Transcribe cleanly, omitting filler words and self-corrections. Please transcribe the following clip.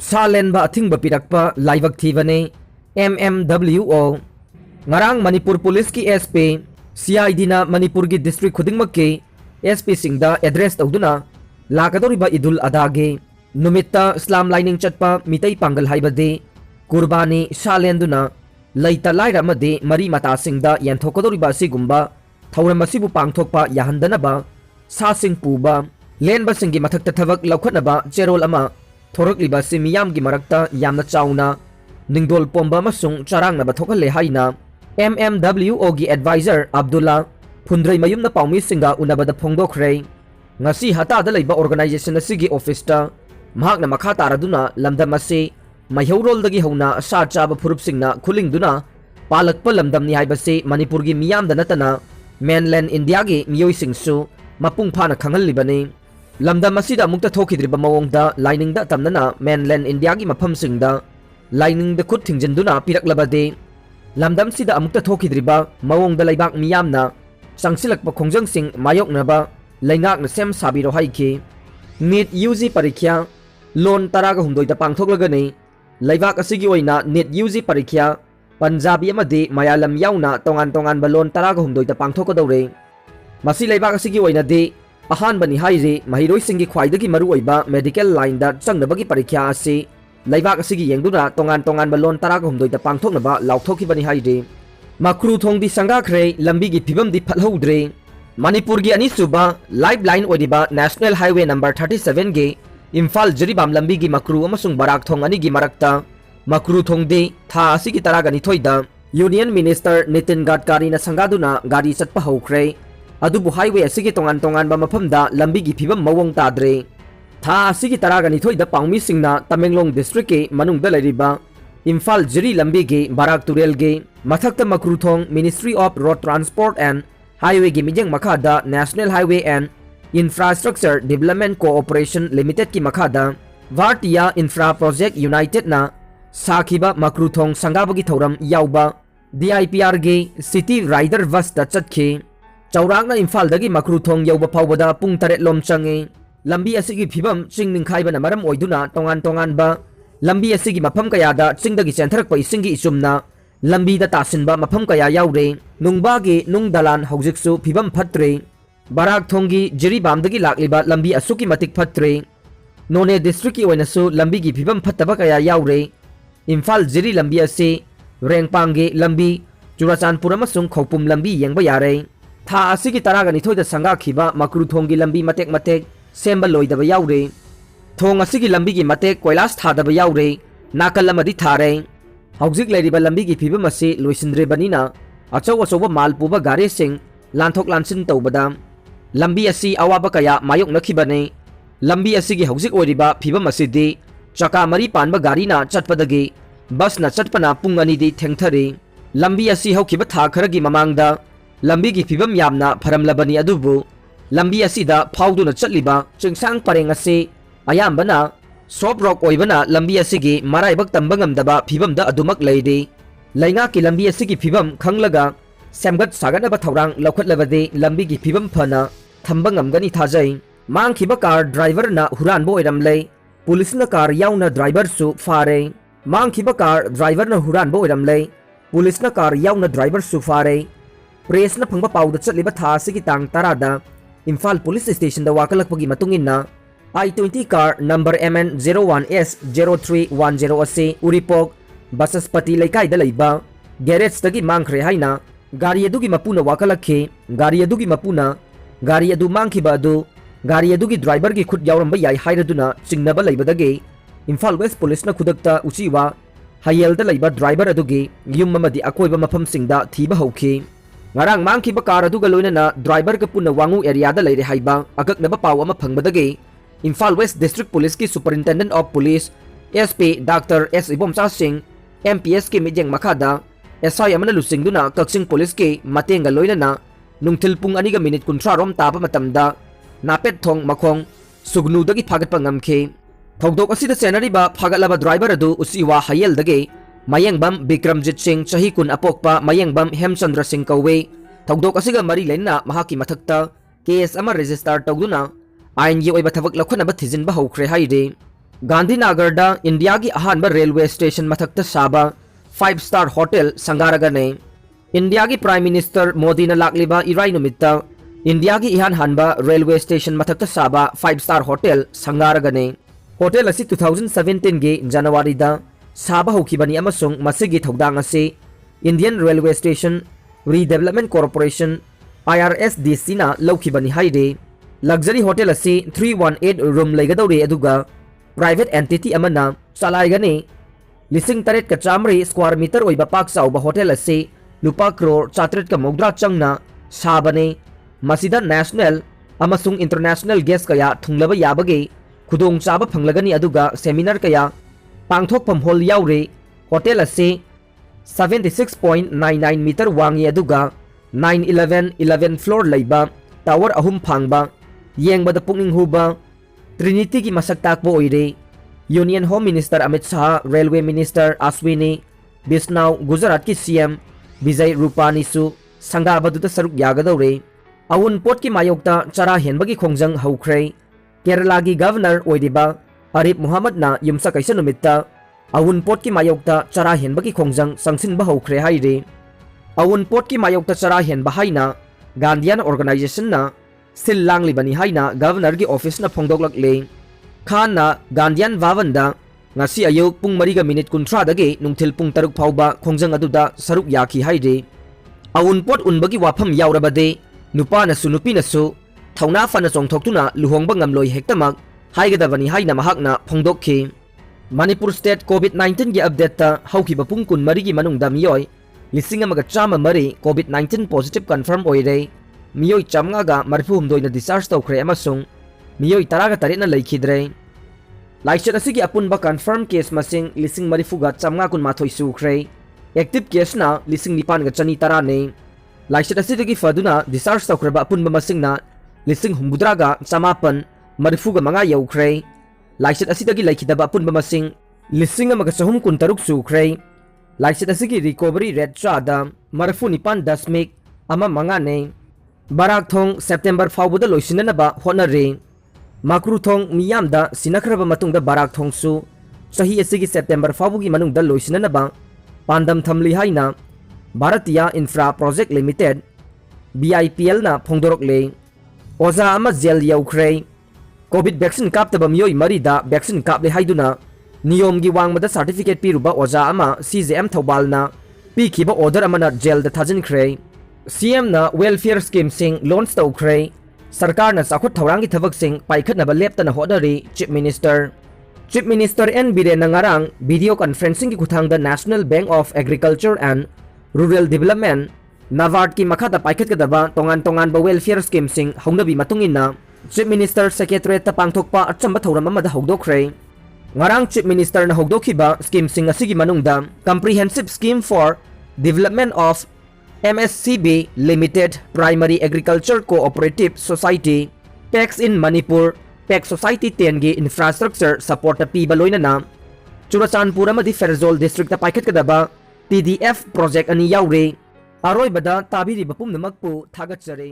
सालेनबा अथिंगबा पिरकपा लाइवक थीबने MMWO ngarang Manipur Police की SP CID ना मणिपुर की डिस्ट्रिक्ट खुदिंगमक के SP सिंगदा एड्रेस तौदुना लाकदोरिबा इदुल अदा गे नुमित्ता इस्लाम लाइनिंग चटपा मितई पांगल हाइबदे कुर्बानी सालेंदुना लैता लाइरा मदे मरी मता सिंगदा यंथोकदोरिबा सिगुंबा थौरम मसिबु पांगथोकपा याहंदनबा सासिंग पुबा लेनबा सिंगी मथक्ता थवक लौखनबा चेरोल अमा थोरकलिबा सिमियाम की मरक्ता यामना चाउना निंगदोल पोंबा मसुंग चारांगनबा थोकले हाइना MMWO की एडवाइजर अब्दुल्ला फुंद्रई मयुमना पाउमी सिंगा उनबदा फोंगदोखरे ngasi hatada leiba organization asigi office ta mahakna makha taraduna lamdam ase maihorol dagi hona sa chaba phurup singna khuling duna palakpa lamdam ni haibase manipur gi miyam da natana mainland india gi miyoi singsu mapung phana khangal libani lamdam asida mukta thokidriba mawong da lining da tamnana mainland india gi mapham singda lining da khut thingjin duna pirak labade lamdam sida amukta thokidriba mawong da leibak miyamna sangsilakpa khongjang sing mayok naba लेंगाक न same साबिरो हाइके NEET UG परीक्षा loan तराग हुंदोइदा पांगथोकलगने लेबाक असिगी ओइना NEET UG परीक्षा पंजाबी अमदे मयालम याउना तोंगान तोंगान बलोन तराग हुंदोइदा पांगथोकदौरे मसी लेबाक असिगी ओइना दे अहान बनी हाइरे महिरोइ सिंगी ख्वाइदगी मरु ओइबा medical line दा चंगनबगी परीक्षा असे लेबाक असिगी येंगदुना तोंगान तोंगान बलोन तराग हुंदोइदा पांगथोकनबा लाउथोकी बनी हाइरे मक्रू थोंगदी संगाखरे लंबीगी फिबम दि फलहौद्रे मणिपुर की अनीसुबा लाइफ लाइन ओडिबा नेशनल हाईवे नंबर 37 गे इम्फाल जिरीबाम लंबी की मक्रू अमसुंग बराक थोंग अनि की मरक्ता मक्रू थोंगदे था असि की तरागनी थोइदा यूनियन मिनिस्टर नितिन गडकरी न संगादुना गाड़ी चटपा हौख्रे अदुबु हाईवे असि की तोंगान तोंगान बा मफमदा लंबी की फिबम मवोंग ताद्रे था असि की तरागनी थोइदा पाउमी सिंगना तमेंगलोंग डिस्ट्रिक्ट के मनुंगदा लेरिबा इम्फाल जिरी लंबी के बराक तुरेल गे मथक्ता मक्रू थोंग ministry of road transport and highway की मिजंग मखादा national highway and infrastructure development cooperation limited की मखादा भारतीय इंफ्रा प्रोजेक्ट यूनाइटेड ना साखिबा मक्रूथोंग संगाबगी थौरम याउबा DIPR गे सिटी राइडर बस ता चटखे चौरांगना इम्फाल दगी मक्रूथोंग यौबा फावबदा पुंग 8 लोम चंगे लंबी असिगी फिबम चिंग निंखाइबना मरम ओइदुना तोंगान तोंगान बा लंबी असिगी मफम कयादा चिंगदगी चेंथरकपा इसिंगी इचुमना लंबी दा तासिनबा मफम कया याउरे नुंगबागी नुंग दलान हौजिकसु फिबम फत्रे बराक थोंगी जिरीबामदगी लाक्लिबा लंबी असुकी मतिक फत्रे नोने डिस्ट्रिक्ट की ओइनसु लंबी की फिबम फत्तबा कया याउरे इम्फाल जिरी लंबी असे रेंगपांगे लंबी चुराचानपुर अमसुंग खौपुम लंबी येंबा यारे था असिगी तरागनी थोइदा संगाखिबा मक्रू थोंगी लंबी मतेक मतेक सेंबा लोइदबा याउरे थोंग असिगी लंबी की मतेक कोइलास थादबा याउरे नाकल अमदि थारे हौजिक लेरिबा लंबी की फिबम असे लोइसिंद्रेबनिना अचौ अचौबा माल पुबा गाड़ी सिंह लांथोक लांसिन तौबदा लंबी असी अवाबा कया मायोक नखिबने लंबी असिगी हौजिक ओरिबा फिबम असिदि चका मरी पानबा गाड़ी ना चटपदगे बस ना चटपना पुंग अनिदि थेंगथरे लंबी असी हौखिबा था खरगी ममांगदा लंबी की फिबम यामना फरमलबनी अदुबु लंबी असिदा फाउदुना चटलिबा चिंगसांग परेंग असे अयामबना सॉफ्ट रॉक ओइबना लंबी असिगी मराइबक तंबंगमदबा फिबमदा अदुमक लेदे लैंगा की लंबी असिगी फिबम खंगलगा सेमगत सागनबा थौरांग लौखटलबदे लंबी की फिबम फना थंबंगमगनी थाजै मांगखिबा कार ड्राइवर ना हुरानबो ओइरमलै पुलिस ना कार याउना ड्राइवर सु फारे मांगखिबा कार ड्राइवर ना हुरानबो ओइरमलै पुलिस ना कार याउना ड्राइवर सु फारे प्रेस ना फंगबा पाउदा चटलिबा था असिगी तांग तरादा इम्फाल पुलिस स्टेशन दा वाकलकपगी मतुंगिना I-20 कार नंबर MN01S0310 असे उरिपोक बसस्पति लेकाइदा लैबा गैरेज तगी मांगख्रे हाइना गाड़ी अदुगी मपुना वाकलखे गाड़ी अदुगी मपुना गाड़ी अदु मांगखिबा अदु गाड़ी अदुगी ड्राइवर की खुद यावरंबा याइ हाइरदुना चिंगनबा लैबदगे इम्फाल वेस्ट पुलिस ना खुदक्ता उचिवा हायेलदा लैबा ड्राइवर अदुगी युम अमदि अकोइबा मफम सिंगदा थीबा हौखे ngarang mangkhiba कार अदुगा लोइनना ड्राइवर का पुना वांगु एरियादा लैरे हाइबा अगकनबा पाव अमा फंगबदगे इम्फाल वेस्ट डिस्ट्रिक्ट पुलिस की superintendent of police SP doctor S Ibomcha Singh MPS के मिजेंग मखादा SI अमना लुसिंगदुना कक्सिंग पुलिस के मतेंगा लोइनना नुंगथिल पुंग अनिगा मिनिट 30 रोम ताबा मतमदा नापेट थोंग मखोंग सुगनुदगी फागतपा ngamखे थौदोक असिदा सेनरीबा फागतलबा ड्राइवर अदु उसिवा हायेलदगे मयंगबम विक्रमजीत सिंह चही कुन अपोकपा मयंगबम हेमचंद्र सिंह कौवे थौदोक असिगा मरी लेना महाकी मथक्ता केस अमा रजिस्टर तौदुना आइन की ओइबा थबक लखनबा थिजिनबा हौख्रे हाइरे गांधीनगरदा इंडिया की अहानबा रेलवे स्टेशन मथक्ता साबा 5-स्टार होटल संगारगने इंडिया की प्राइम मिनिस्टर मोदी ने लाकलिबा इराई नुमित्ता इंडिया की इहान हानबा रेलवे स्टेशन मथक्ता साबा 5-स्टार होटल संगारगने होटल असी 2017 गे जनवरी दा साबा होखिबनी अमसुंग मसिगी थौदांग असी Indian railway station redevelopment corporation IRSDC ना लौखिबनी हाइरे लग्जरी होटल असी 318 रूम लेगदौरे अदुगा प्राइवेट एंटिटी अमना चलाइगने लिसिंग तरेट का चामरी स्क्वायर मीटर ओइबा पाक चाउबा होटल असी लुपा crore 400 चंगना Sabne मसिदा national अमसुंग international guest कया थुंगलबा याबगे खुदोंग चाबा फंगलगनी अदुगा सेमिनार कया पांगथोकफम हॉल याउरे होटल असी 76.99 मीटर वांगी अदुगा 911 फ्लोर लेबा टावर अहुम फांगबा येंगबदा पुंगिंग हुबा ट्रिनिटी की मसक ताकबो ओइरे union home minister Amit Shah railway minister Ashwini Vaishnaw Gujarat की CM विजय रूपानी सु संगाबदुदा सरुक यागदौरे अवुनपोट की मायोक्ता चरा हेनबगी खोंजंग हौख्रे केरला की गवर्नर ओइदिबा आरिफ मोहम्मद ना युमसा कैसा नुमित्ता अवुनपोट की मायोक्ता चरा हेनबगी खोंजंग संगसिनबा हौख्रे हाइरे अवुनपोट की मायोक्ता चरा हेनबा हाइना गांधीयन ऑर्गेनाइजेशन ना सिल लांगलिबनी हाइना गवर्नर की ऑफिस ना फोंदोकलकले खान ना Gandhian वावंदा ngasi ayuk pung 4:30 dage nungthil pung 3 phauba khongjang aduda saruk yaki haire awunpot unbagi wafam yaurabade nupa na su nupi na su thauna fana chongthoktuna luhongba ngamloi hektamak haigadabani haina mahakna phongdokhi Manipur state COVID-19 gi update ta haukiba pung 13 gi manungda miyoi 1,130 COVID-19 positive confirm oire miyoi chamnga ga marphumdoi na discharge tawkhre amasung miyoi 13 na leikhidre लाइचत असिगी अपुनबा confirm case मसिंग लिसिंग मरिफुगा चमगा कुन माथोई सुख्रे active case ना लिसिंग निपान गा चनी तरा ने लाइचत असिदगी फदुना डिस्चार्ज तौख्रबा अपुनबा मसिंग ना लिसिंग हुमुद्रा गा चमापन मरिफुगा मंगा यौख्रे लाइचत असिदगी लाइखिदबा अपुनबा मसिंग लिसिंग अमगा चहुम कुन तरुक सुख्रे लाइचत असिगी रिकवरी रेट चादा मरफु निपान दशमिक अमा मंगा ने बराक थोंग सेप्टेम्बर फाउबदा लोइसिननबा होनरे माक्रुथोंग मियामदा सिनखरबा मतुंगदा बाराक थोंगसु सही असिगी सेप्टेम्बर फाउबगी मनुंगदा लोइसिननबा पांदम थमली हाइना भारतीय इंफ्रा प्रोजेक्ट लिमिटेड BIPL ना फोंदोरकले ओजा अमा जेल यौख्रे कोविड वैक्सीन कापतबा मियोई मरीदा वैक्सीन कापले हाइदुना नियमगी वांगमदा सर्टिफिकेट पिरुबा ओजा अमा CJM थौबालना पीखिबा ऑर्डर अमना जेल द थाजिनख्रे CM ना वेलफेयर स्कीम सिंग लॉन्च तौख्रे सरकार ना चाखुत थौरांगी थबक सिंग पाइखतनबा लेपतना होदरी chief minister N Biren ngarang video conferencing की खुथांगदा national bank of agriculture and rural development NABARD की मखादा पाइखतगदबा तोंगान बा वेलफेयर स्कीम सिंग हौनबी मतुंगिना चीफ मिनिस्टर सेक्रेटरीट पांगथोकपा अचंबा थौरम अमदा हौदोखरे ngarang चीफ मिनिस्टर ना हौदोखिबा स्कीम सिंग असिगी मनुंगदा comprehensive scheme for development of MSCB Limited Primary Agriculture Cooperative Society PACS in Manipur PACS Society 10 gi infrastructure support pi baloina Churachandpur amadi Ferrozol district ta paikhat kadaba TDF project ani yaure aroi bada tabiri bapum namakpu thagatjare